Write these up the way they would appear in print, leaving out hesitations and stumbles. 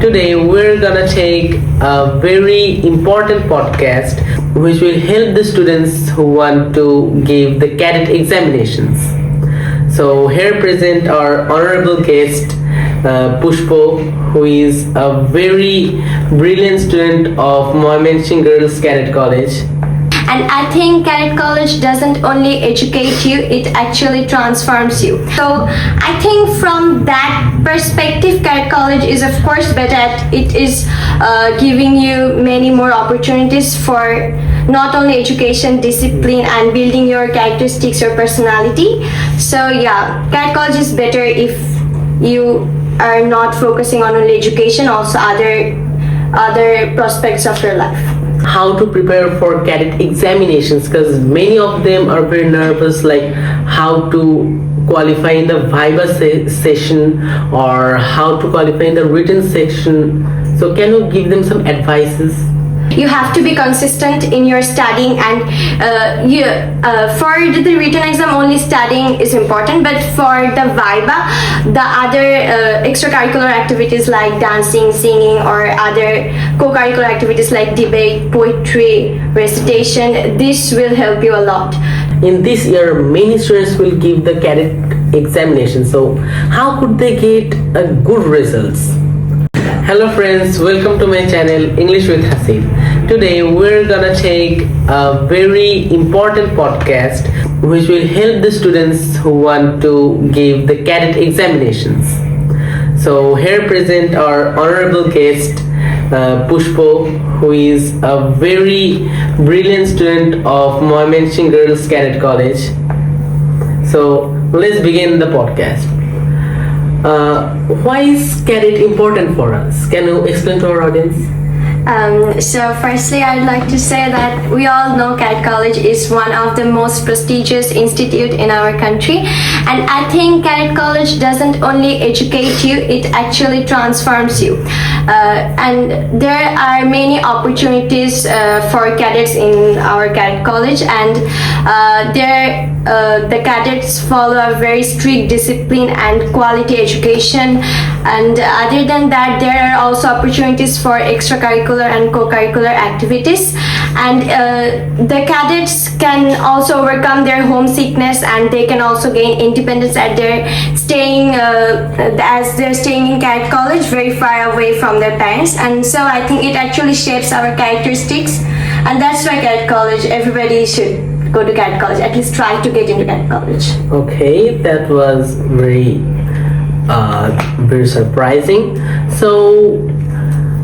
Today we're gonna take a very important podcast which will help the students who want to give the cadet examinations. So here present our honorable guest Pushpo, who is a very brilliant student of Mymensing Girls Cadet College. And I think Cadet College doesn't only educate you, it actually transforms you. So I think from that perspective, Cadet College is of course better at it is giving you many more opportunities for not only education, discipline and building your characteristics, your personality. So yeah, Cadet College is better if you are not focusing on only education, also other prospects of your life. How to prepare for cadet examinations, because many of them are very nervous, like how to qualify in the viva session or how to qualify in the written section. So can you give them some advices? You have to be consistent in your studying, and for the written exam only studying is important, but for the viva, the other extracurricular activities like dancing, singing or other co-curricular activities like debate, poetry, recitation, this will help you a lot. In this year many students will give the cadet examination, so how could they get a good results? Hello friends, welcome to my channel English with Hasin. Today we're gonna take a very important podcast which will help the students who want to give the cadet examinations. So here present our honorable guest Pushpo, who is a very brilliant student of Mymensing Girls Cadet College. So let's begin the podcast. Why is cadet important for us? Can you explain to our audience? So firstly, I'd like to say that we all know Cadet College is one of the most prestigious institute in our country, and I think Cadet College doesn't only educate you, it actually transforms you. And there are many opportunities for cadets in our Cadet College, and the cadets follow a very strict discipline and quality education, and other than that there are also opportunities for extracurricular and co-curricular activities, and the cadets can also overcome their homesickness, and they can also gain independence at their staying as they're staying in Cadet College very far away from their parents. And so I think it actually shapes our characteristics, and that's why Cadet College, everybody should go to Cadet College, at least try to get into Cadet College. Okay, that was very surprising. So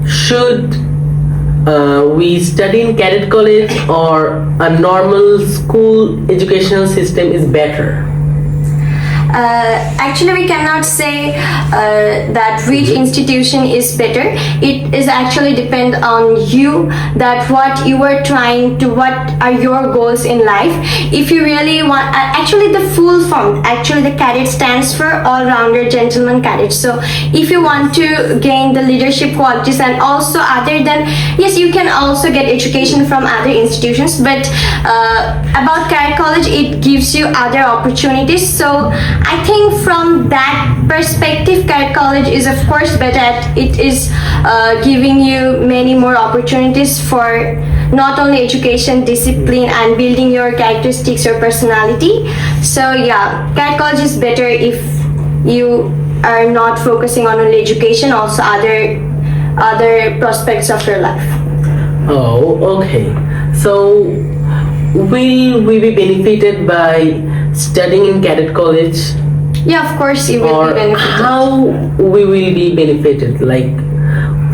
should we study in Cadet College or a normal school educational system is better? Actually, we cannot say that which institution is better. It is actually depend on you, that what you are trying to, what are your goals in life. If you really want, actually the full form, actually the cadet stands for all-rounder gentleman cadet. So if you want to gain the leadership qualities, and also other than, yes, you can also get education from other institutions, but about Cadet College, it gives you other opportunities. So I think from that perspective, Cadet College is of course better at it is giving you many more opportunities for not only education, discipline and building your characteristics, your personality. So yeah, Cadet College is better if you are not focusing on only education, also other prospects of your life. Oh, okay. So will we be benefited by studying in Cadet College? Yeah, of course you will be benefited. How we will be benefited? Like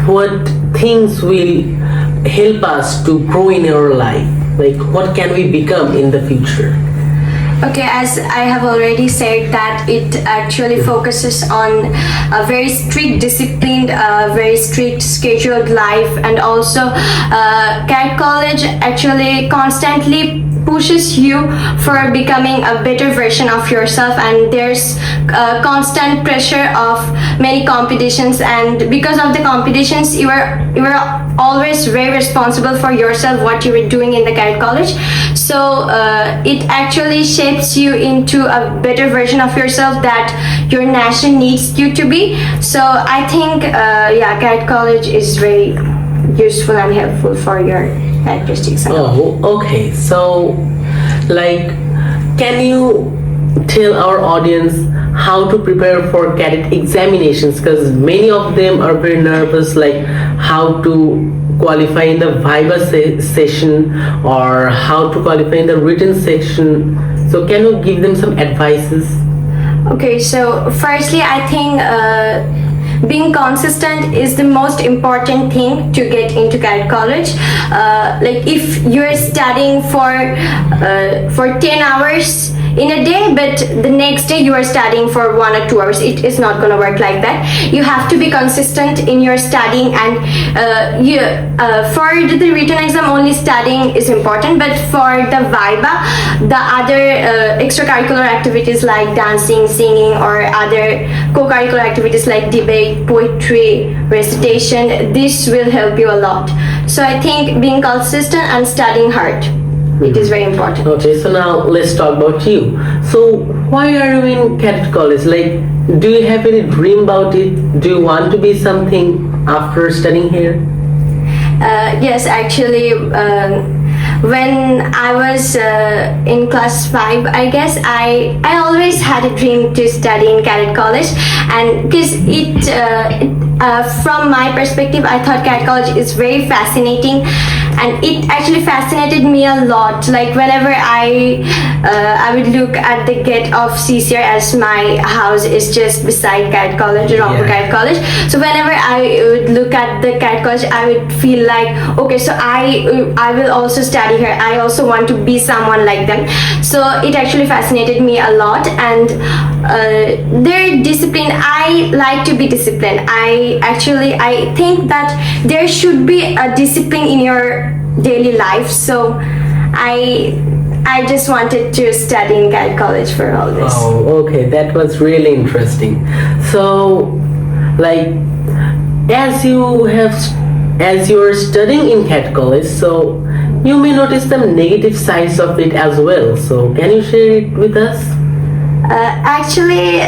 what things will help us to grow in our life? Like what can we become in the future? Okay, as I have already said that it actually focuses on a very strict disciplined, very strict scheduled life, and also Cadet College actually constantly pushes you for becoming a better version of yourself, and there's constant pressure of many competitions, and because of the competitions you are always very responsible for yourself, what you were doing in the cadet college. So it actually shapes you into a better version of yourself that your nation needs you to be. So I think cadet college is very useful and helpful for your characteristics. Oh, okay. So, like, can you tell our audience how to prepare for cadet examinations? Because many of them are very nervous, like how to qualify in the viva session or how to qualify in the written section. So, can you give them some advices? Okay, so firstly, I think being consistent is the most important thing to get into cadet college. Like if you're studying for 10 hours in a day, but the next day you are studying for 1 or 2 hours, it is not going to work like that. You have to be consistent in your studying, and for the written exam only studying is important, but for the viva, the other extracurricular activities like dancing, singing, or other co-curricular activities like debate, poetry, recitation, this will help you a lot. So I think being consistent and studying hard, it is very important. Okay, so now let's talk about you. So why are you in cadet college? Like, do you have any dream about it? Do you want to be something after studying here? Yes, actually, when I was in class 5, I guess I always had a dream to study in cadet college, and because from my perspective, I thought cadet college is very fascinating, and it actually fascinated me a lot. Like whenever I would look at the gate of CCR, as my house is just beside cadet college, Rampur Cadet College. So whenever I would look at the cadet college, I would feel like, okay, so I will also study here. I also want to be someone like them. So it actually fascinated me a lot, and their discipline. I like to be disciplined. I think that there should be a discipline in your daily life. So I just wanted to study in cadet college for all this. Oh, okay, that was really interesting. So, like, as you're studying in cadet college, so you may notice some negative sides of it as well. So, can you share it with us? Actually,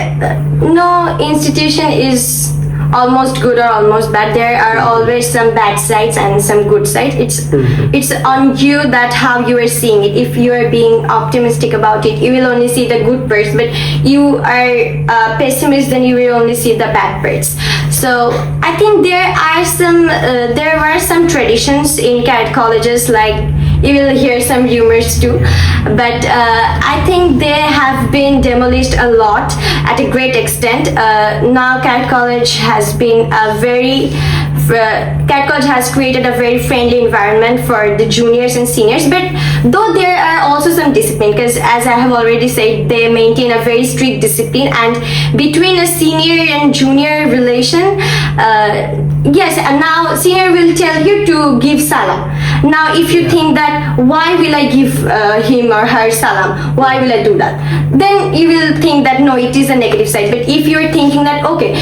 no institution is almost good or almost bad. There are always some bad sides and some good sides. It's on you that how you are seeing it. If you are being optimistic about it, you will only see the good parts, but you are a pessimist, then you will only see the bad parts. So I think there were some traditions in cadet colleges, like you will hear some rumors too, but I think they have been demolished a lot at a great extent. Now cadet college has been cadet college has created a very friendly environment for the juniors and seniors, but though there are also some discipline, because as I have already said, they maintain a very strict discipline, and between a senior and junior relation, yes, and now senior will tell you to give salam. Now if you think that, why will I give him or her salam, why will I do that, then you will think that no, it is a negative side. But if you're thinking that, okay,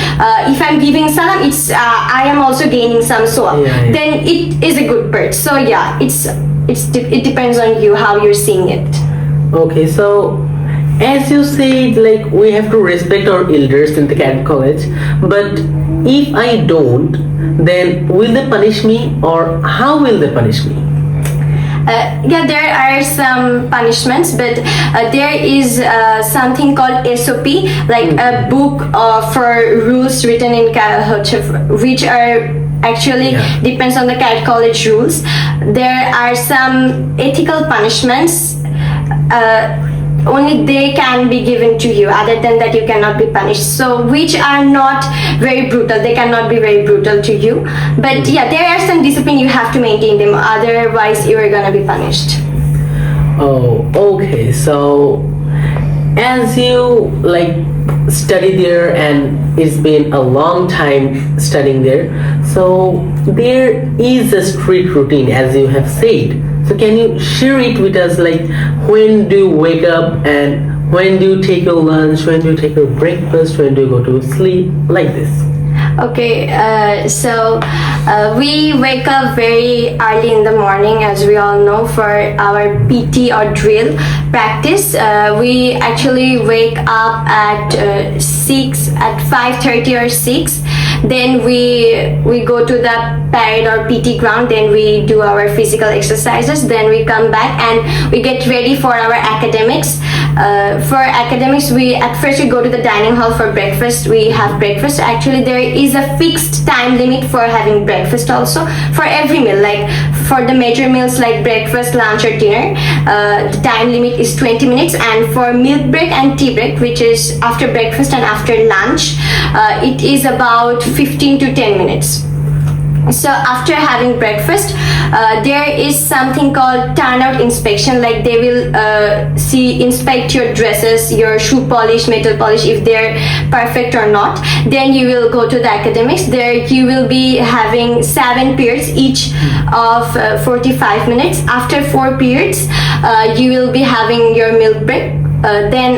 if I'm giving salam, it's I am also gaining some sawab, then it is a good part. So yeah, it depends on you how you're seeing it. Okay, so as you said, like, we have to respect our elders in the cadet college, but if I don't, then will they punish me, or how will they punish me? Yeah, there are some punishments, but there is something called SOP, like a book for rules written in which are actually depends on the cadet college rules. There are some ethical punishments. Only they can be given to you. Other than that, you cannot be punished. So, which are not very brutal. They cannot be very brutal to you. But yeah, there are some discipline, you have to maintain them. Otherwise, you are gonna be punished. Oh, okay. So, as you like study there, and it's been a long time studying there, so there is a strict routine, as you have said. So can you share it with us, like when do you wake up and when do you take your lunch, when do you take your breakfast, when do you go to sleep, like this? Okay, so we wake up very early in the morning, as we all know, for our PT or drill practice. We actually wake up at 6, at 5:30 or 6. Then we go to the parade or PT ground. Then we do our physical exercises. Then we come back and we get ready for our academics. For academics, we at first we go to the dining hall for breakfast. We have breakfast. Actually, there is a fixed time limit for having breakfast also for every meal. Like for the major meals like breakfast, lunch, or dinner, the time limit is 20 minutes. And for milk break and tea break, which is after breakfast and after lunch, it is about 15 to 10 minutes. So after having breakfast, there is something called turnout inspection. Like they will inspect your dresses, your shoe polish, metal polish, if they're perfect or not. Then you will go to the academics. There you will be having 7 periods, each of 45 minutes. After 4 periods, you will be having your milk break. Then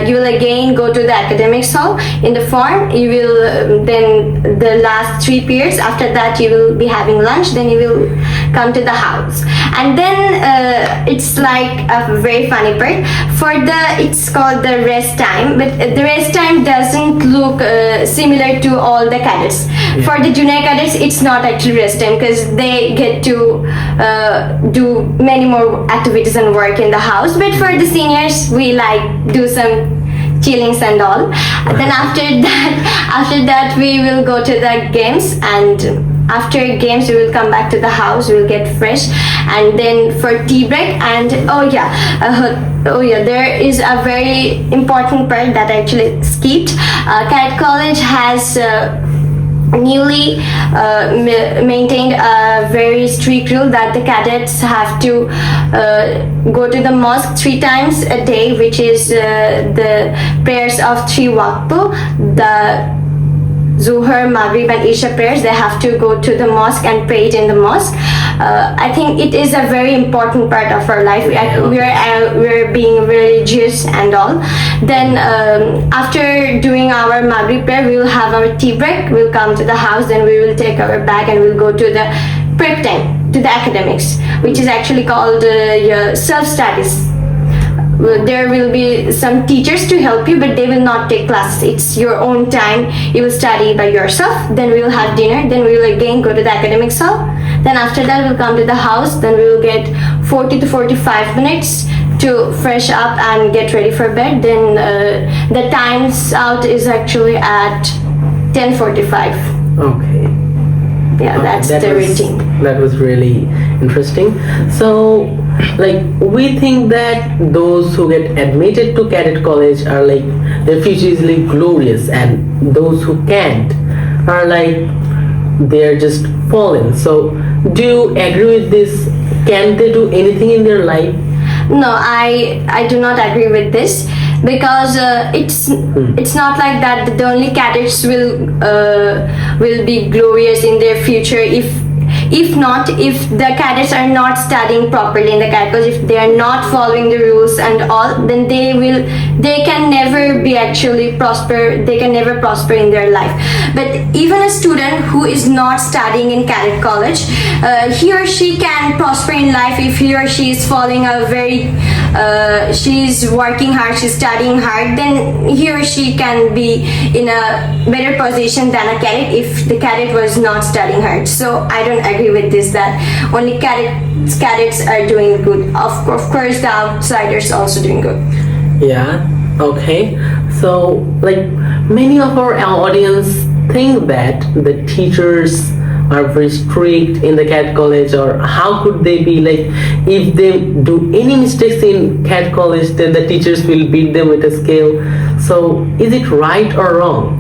you will again go to the academics hall in the form. You will then the last 3 periods. After that, you will be having lunch. Then you will come to the house, and then it's like a very funny part. For it's called the rest time, but the rest time doesn't look similar to all the cadets. Yeah. For the junior cadets, it's not actually rest time because they get to do many more activities and work in the house. But for the seniors, we like do some chillings and all. Then after that we will go to the games, and after games we will come back to the house. We will get fresh, and then for tea break. And there is a very important part that I actually skipped. Cadet College has newly maintained a very strict rule that the cadets have to go to the mosque 3 times a day, which is the prayers of 3 waqtu, the Zuhr, Maghrib, and Isha prayers. They have to go to the mosque and pray it in the mosque. I think it is a very important part of our life. We're being religious and all. Then after doing our Maghrib prayer, we will have our tea break. We'll come to the house. Then we will take our bag and we'll go to the prep time, to the academics, which is actually called self-studies. There will be some teachers to help you, but they will not take classes. It's your own time. You will study by yourself. Then we will have dinner. Then we will again go to the academics hall. Then after that we'll come to the house. Then we will get 40 to 45 minutes to fresh up and get ready for bed. Then the times out is actually at 10:45. Okay. Yeah, that's the routine. That was really interesting. So, like, we think that those who get admitted to Cadet College are like, their future is like glorious, and those who can't are like, they're just fallen. So, do you agree with this? Can they do anything in their life? No, I do not agree with this, because it's not like that the only cadets will be glorious in their future. If the cadets are not studying properly in the cadet, because if they are not following the rules and all, then they can never be actually prosper. They can never prosper in their life. But even a student who is not studying in Cadet College, he or she can prosper in life if he or she is following a very she's working hard, she's studying hard. Then he or she can be in a better position than a cadet if the cadet was not studying hard. So I don't agree with this, that only cadets are doing good. Of course the outsiders also doing good. Yeah, okay. So, like, many of our audience think that the teachers are very strict in the Cadet College, or how could they be, like, if they do any mistakes in Cadet College, then the teachers will beat them with a scale. So, is it right or wrong?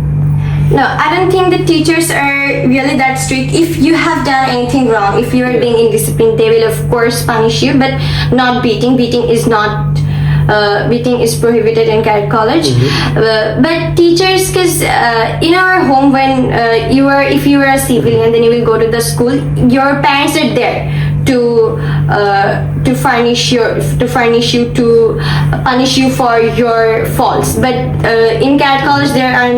No, I don't think the teachers are really that strict. If you have done anything wrong, if you are being indisciplined, they will of course punish you, but not beating. Beating is prohibited in Cadet College. But teachers, because in our home, when if you were a civilian, then you will go to the school, your parents are there to punish you for your faults. But in Cadet College, they are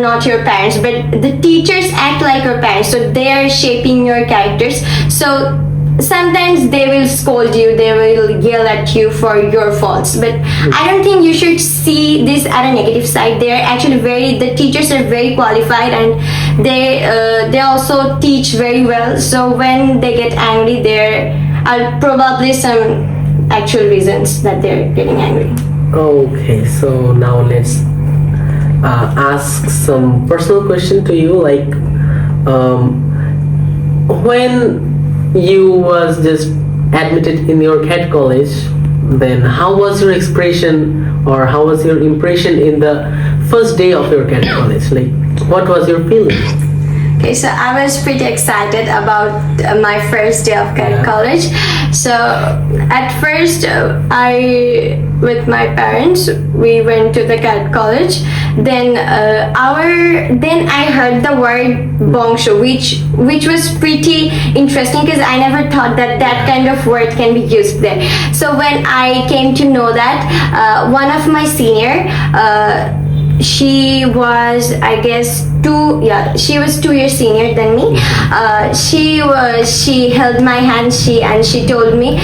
not your parents, but the teachers act like your parents, so they are shaping your characters. So sometimes they will scold you, they will yell at you for your faults, but I don't think you should see this at a negative side. They're actually the teachers are very qualified, and they also teach very well. So when they get angry, there are probably some actual reasons that they're getting angry. Okay, so now let's ask some personal question to you, like when you was just admitted in your Cadet College, then how was your expression, or how was your impression in the first day of your Cadet College? Like, what was your feeling? Okay, so I was pretty excited about my first day of Cadet College. So at first, with my parents, we went to the Cadet College. Then I heard the word bongsho, which was pretty interesting, because I never thought that kind of word can be used there. So when I came to know that, one of my senior, she was, I guess, she was 2 years senior than me. She held my hand, she told me,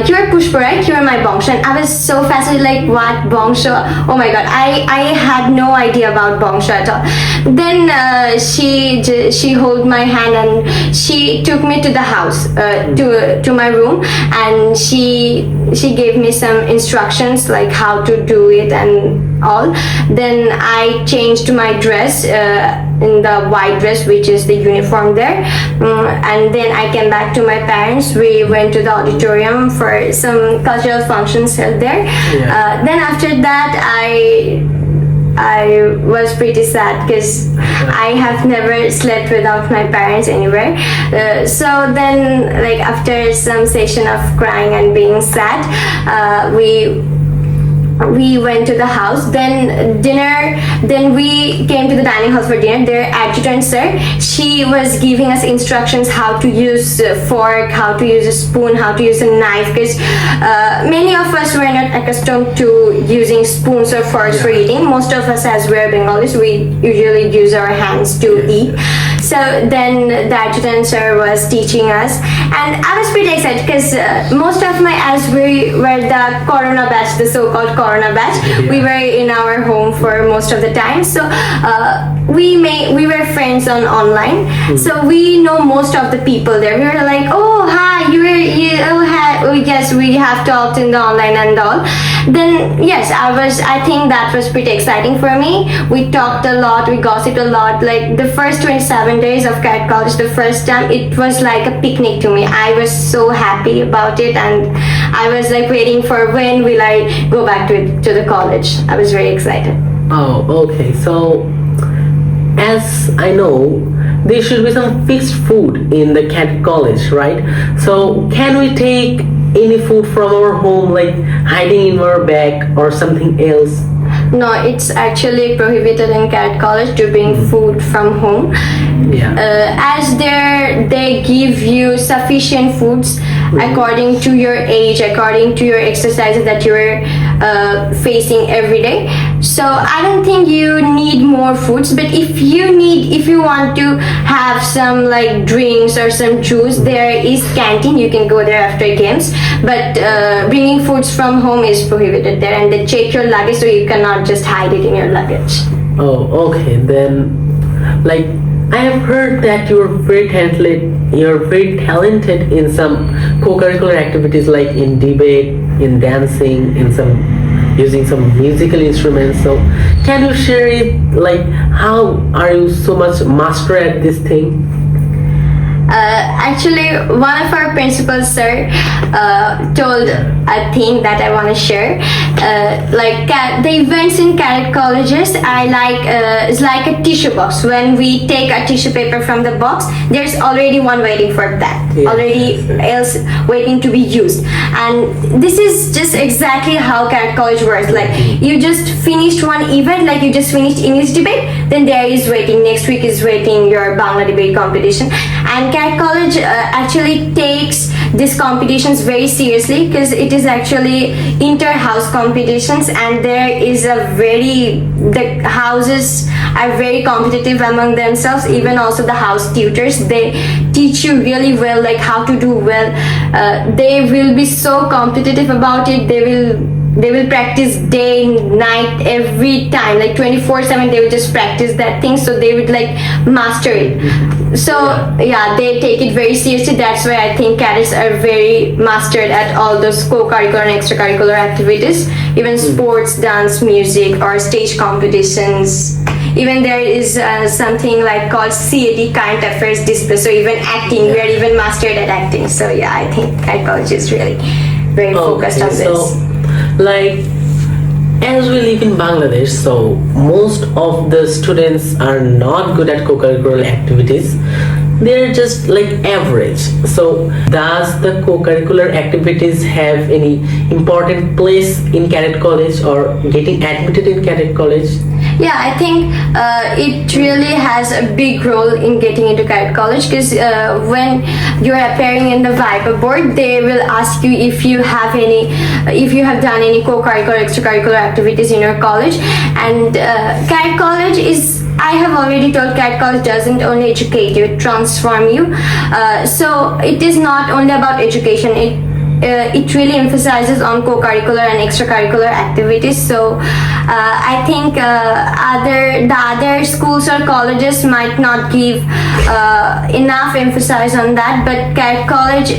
"You're Pushpo, right? You're my bongsho." And I was so fascinated, like, what, bongsho? Oh my god, I had no idea about bongsho at all. Then she held my hand and she took me to the house, to my room, and she gave me some instructions, like how to do it and all. Then I changed my dress, in the white dress, which is the uniform there, and then I came back to my parents. We went to the auditorium for some cultural functions held there. Then after that, I was pretty sad, because I have never slept without my parents anywhere. So then, like, after some session of crying and being sad, we went to the house. Then we came to the dining hall for dinner. Their adjutant sir, she was giving us instructions how to use a fork, how to use a spoon, how to use a knife, because many of us were not accustomed to using spoons or forks for eating. Most of us, as we're Bengalis, we usually use our hands to eat. So then the adjutant sir was teaching us, and I was pretty excited, because most of as we were the Corona batch, the so-called Corona batch, we were in our home for most of the time. So we were friends online, so we know most of the people there. We were like, "Oh, hi, yes, we have talked in the online and all." Then yes, I think that was pretty exciting for me. We talked a lot, we gossiped a lot. Like the first 27 days of Cadet College, the first time, it was like a picnic to me. I was so happy about it, and I was like waiting for when will I go back to the college. I was very excited. Oh, okay. So, as I know, there should be some fixed food in the Cadet College, right? So, can we take any food from our home, like hiding in our bag or something else? No, it's actually prohibited in Cadet College to bring food from home. As they give you sufficient foods according to your age, according to your exercises that you're facing every day. So I don't think you need more foods, but if you want to have some like drinks or some juice, there is canteen, you can go there after games, but bringing foods from home is prohibited there, and they check your luggage, so you cannot just hide it in your luggage. Oh, okay. Then, like, I have heard that you're very talented in some co-curricular activities, like in debate, in dancing, in using some musical instruments. So can you share it, like, how are you so much master at this thing? Actually, one of our principals, sir, told a thing that I want to share, the events in cadet colleges I like is like a tissue box. When we take a tissue paper from the box, there's already one waiting for that, already else waiting to be used. And this is just exactly how cadet college works. Like, you just finished one event, like you just finished English debate, then there is waiting, next week is waiting your Bangla debate competition. And cadet college actually takes these competitions very seriously, because it is actually inter-house competitions, and there is the houses are very competitive among themselves. Even also the house tutors, they teach you really well, like how to do well. They will be so competitive about it. They will practice day, night, every time, like 24/7. They will just practice that thing, so they would like master it. So yeah, they take it very seriously. That's why I think cadets are very mastered at all those co-curricular and extracurricular activities, even sports, dance, music, or stage competitions. Even there is something like called CAD, current affairs display. So even acting, we are even mastered at acting. So yeah, I think cadet college is really very focused on this. So, like, as we live in Bangladesh, so most of the students are not good at co-curricular activities. They're just like average. So does the co-curricular activities have any important place in cadet college or getting admitted in cadet college? Yeah, I think it really has a big role in getting into cadet college, because when you're appearing in the Viper board, they will ask you if you have done any co-curricular, extracurricular activities in your college. And cadet college is, I have already told, cadet college doesn't only educate you, it transforms you. So it is not only about education. It really emphasizes on co-curricular and extracurricular activities. So I think the other schools or colleges might not give enough emphasis on that, but cadet college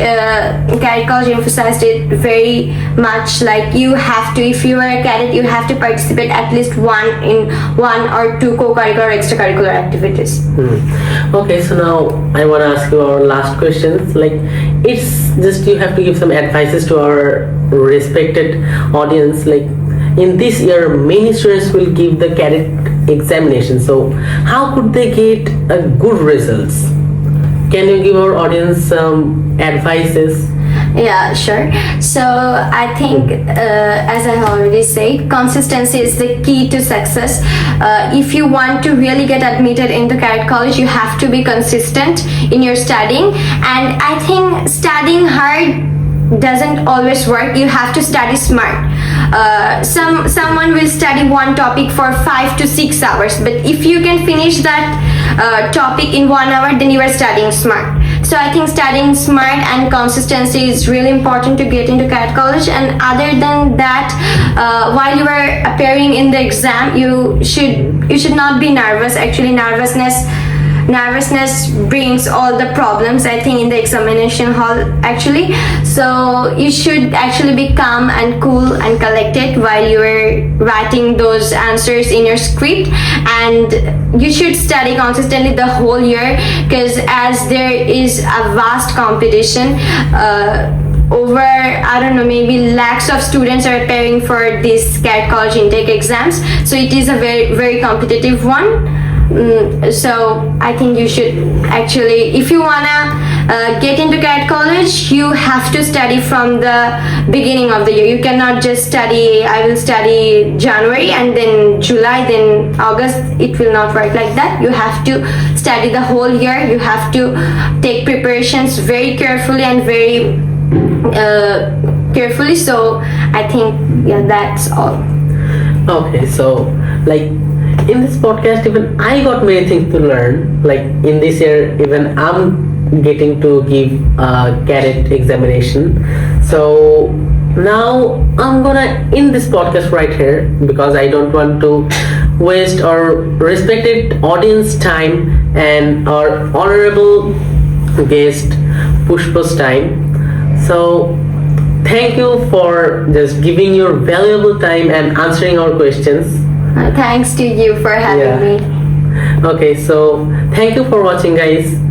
emphasized it very much. Like, you have to, if you are a cadet, you have to participate at least one or two co-curricular or extracurricular activities. Okay, so now I want to ask you our last questions. Like, it's just you have to give some advices to our respected audience. Like, in this year, many students will give the cadet examination. So how could they get a good results? Can you give our audience some advices? Yeah, sure. So I think, as I already said, consistency is the key to success. If you want to really get admitted into cadet college, you have to be consistent in your studying. And I think studying hard doesn't always work. You have to study smart. Someone will study one topic for 5 to 6 hours, but if you can finish that topic in 1 hour, then you are studying smart. So I think studying smart and consistency is really important to get into cadet college. And other than that, while you are appearing in the exam, you should not be nervous. Actually, nervousness brings all the problems, I think, in the examination hall actually. So you should actually be calm and cool and collected while you are writing those answers in your script. And you should study consistently the whole year, because as there is a vast competition, over, I don't know, maybe lakhs of students are preparing for these cadet college intake exams. So it is a very, very competitive one. So I think you should actually, if you wanna get into cadet college, you have to study from the beginning of the year. You cannot just study, I will study January and then July, then August. It will not work like that. You have to study the whole year. You have to take preparations very carefully and very carefully. So I think, yeah, that's all. Okay, so like, in this podcast, even I got many things to learn. Like, in this year, even I'm getting to give a cadet examination. So now I'm gonna end this podcast right here, because I don't want to waste our respected audience time and our honorable guest Pushpo's time. So thank you for just giving your valuable time and answering our questions. Thanks to you for having me. Okay, so thank you for watching, guys.